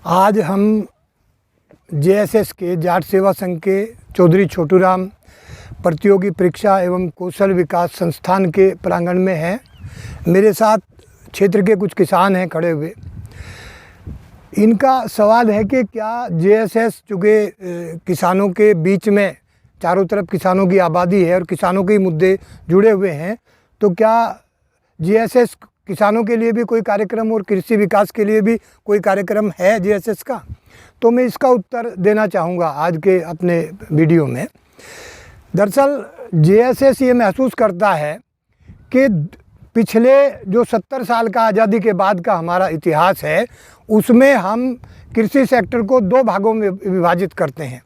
आज हम जेएसएस के जाट सेवा संघ के चौधरी छोटूराम प्रतियोगी परीक्षा एवं कौशल विकास संस्थान के प्रांगण में हैं। मेरे साथ क्षेत्र के कुछ किसान हैं खड़े हुए। इनका सवाल है कि क्या जेएसएस चूँकि किसानों के बीच में चारों तरफ किसानों की आबादी है और किसानों के मुद्दे जुड़े हुए हैं, तो क्या जेएसएस किसानों के लिए भी कोई कार्यक्रम और कृषि विकास के लिए भी कोई कार्यक्रम है जेएसएस का? तो मैं इसका उत्तर देना चाहूँगा आज के अपने वीडियो में। दरअसल जेएसएस ये महसूस करता है कि पिछले जो 70 साल का आज़ादी के बाद का हमारा इतिहास है, उसमें हम कृषि सेक्टर को दो भागों में विभाजित करते हैं।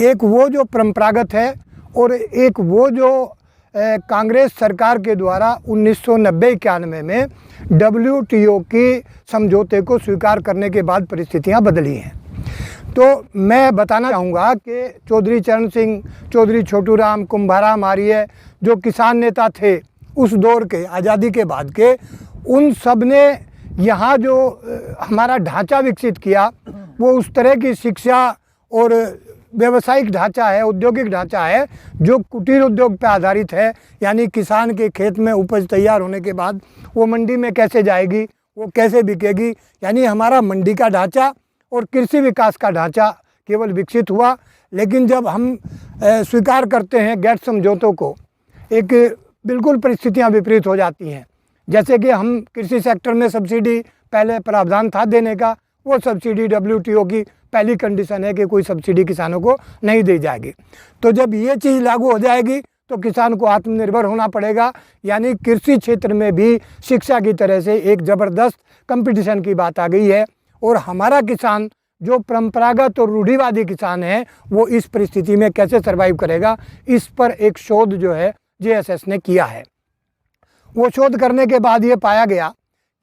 एक वो जो परंपरागत है और एक वो जो कांग्रेस सरकार के द्वारा 1990-91 में WTO की समझौते को स्वीकार करने के बाद परिस्थितियां बदली हैं। तो मैं बताना चाहूँगा कि चौधरी चरण सिंह, चौधरी छोटूराम, कुंभाराम आर्य जो किसान नेता थे उस दौर के आज़ादी के बाद के, उन सब ने यहाँ जो हमारा ढांचा विकसित किया वो उस तरह की शिक्षा और व्यावसायिक ढांचा है, औद्योगिक ढांचा है जो कुटीर उद्योग पर आधारित है। यानी किसान के खेत में उपज तैयार होने के बाद वो मंडी में कैसे जाएगी, वो कैसे बिकेगी, यानी हमारा मंडी का ढांचा और कृषि विकास का ढांचा केवल विकसित हुआ। लेकिन जब हम स्वीकार करते हैं गेट समझौतों को, एक बिल्कुल परिस्थितियां विपरीत हो जाती हैं। जैसे कि हम कृषि सेक्टर में सब्सिडी पहले प्रावधान था देने का, वो सब्सिडी WTO की पहली कंडीशन है कि कोई सब्सिडी किसानों को नहीं दी जाएगी। तो जब ये चीज़ लागू हो जाएगी तो किसान को आत्मनिर्भर होना पड़ेगा। यानी कृषि क्षेत्र में भी शिक्षा की तरह से एक ज़बरदस्त कंपटीशन की बात आ गई है और हमारा किसान जो परंपरागत और रूढ़िवादी किसान है वो इस परिस्थिति में कैसे सर्वाइव करेगा, इस पर एक शोध जो है जेएसएस ने किया है। वो शोध करने के बाद ये पाया गया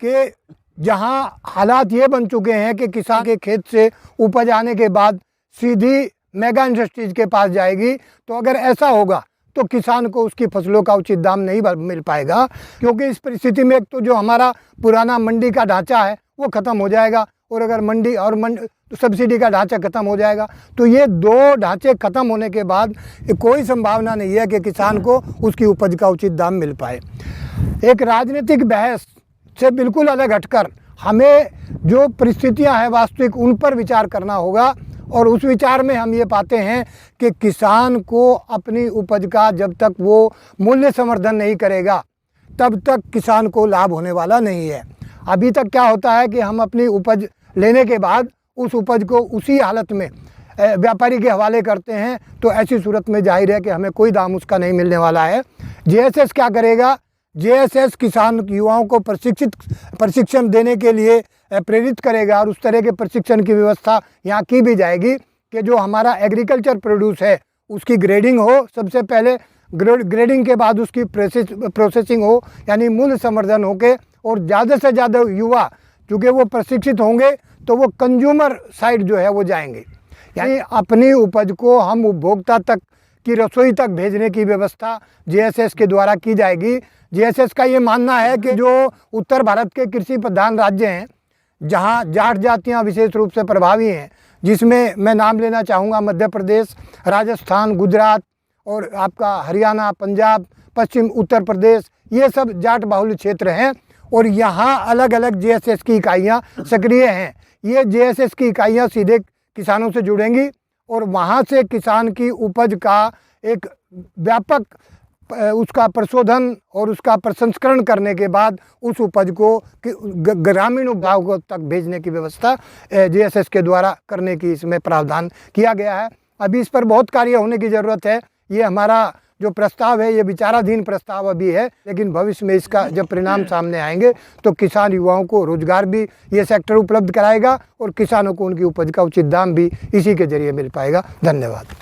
कि जहाँ हालात ये बन चुके हैं कि किसान के खेत से उपज आने के बाद सीधी मेगा इंडस्ट्रीज के पास जाएगी, तो अगर ऐसा होगा तो किसान को उसकी फसलों का उचित दाम नहीं मिल पाएगा, क्योंकि इस परिस्थिति में एक तो जो हमारा पुराना मंडी का ढांचा है वो ख़त्म हो जाएगा और अगर मंडी तो सब्सिडी का ढांचा ख़त्म हो जाएगा। तो ये दो ढांचे ख़त्म होने के बाद कोई संभावना नहीं है कि किसान को उसकी उपज का उचित दाम मिल पाए। एक राजनीतिक बहस से बिल्कुल अलग हटकर हमें जो परिस्थितियां हैं वास्तविक, उन पर विचार करना होगा। और उस विचार में हम ये पाते हैं कि किसान को अपनी उपज का जब तक वो मूल्य संवर्धन नहीं करेगा तब तक किसान को लाभ होने वाला नहीं है। अभी तक क्या होता है कि हम अपनी उपज लेने के बाद उस उपज को उसी हालत में व्यापारी के हवाले करते हैं, तो ऐसी सूरत में जाहिर है कि हमें कोई दाम उसका नहीं मिलने वाला है। जेएसएस क्या करेगा? जेएसएस किसान युवाओं को प्रशिक्षण देने के लिए प्रेरित करेगा और उस तरह के प्रशिक्षण की व्यवस्था यहाँ की भी जाएगी कि जो हमारा एग्रीकल्चर प्रोड्यूस है उसकी ग्रेडिंग हो, सबसे पहले ग्रेडिंग के बाद उसकी प्रोसेसिंग हो, यानी मूल्य संवर्धन हो के, और ज़्यादा से ज़्यादा युवा चूँकि वो प्रशिक्षित होंगे तो वो कंज्यूमर साइड जो है वो जाएंगे। यानी अपनी उपज को हम उपभोक्ता तक की रसोई तक भेजने की व्यवस्था जेएसएस के द्वारा की जाएगी। जेएसएस का ये मानना है कि जो उत्तर भारत के कृषि प्रधान राज्य हैं जहाँ जाट जातियाँ विशेष रूप से प्रभावी हैं, जिसमें मैं नाम लेना चाहूँगा मध्य प्रदेश, राजस्थान, गुजरात और आपका हरियाणा, पंजाब, पश्चिम उत्तर प्रदेश, ये सब जाट बाहुल्य क्षेत्र हैं और यहाँ अलग अलग जेएसएस की इकाइयाँ सक्रिय हैं। ये जेएसएस की इकाइयाँ सीधे किसानों से जुड़ेंगी और वहाँ से किसान की उपज का एक व्यापक उसका प्रशोधन और उसका प्रसंस्करण करने के बाद उस उपज को ग्रामीण उपभोक्ताओं तक भेजने की व्यवस्था जेएसएस के द्वारा करने की इसमें प्रावधान किया गया है। अभी इस पर बहुत कार्य होने की ज़रूरत है। ये हमारा जो प्रस्ताव है ये विचाराधीन प्रस्ताव अभी है, लेकिन भविष्य में इसका जब परिणाम सामने आएंगे तो किसान युवाओं को रोजगार भी ये सेक्टर उपलब्ध कराएगा और किसानों को उनकी उपज का उचित दाम भी इसी के जरिए मिल पाएगा। धन्यवाद।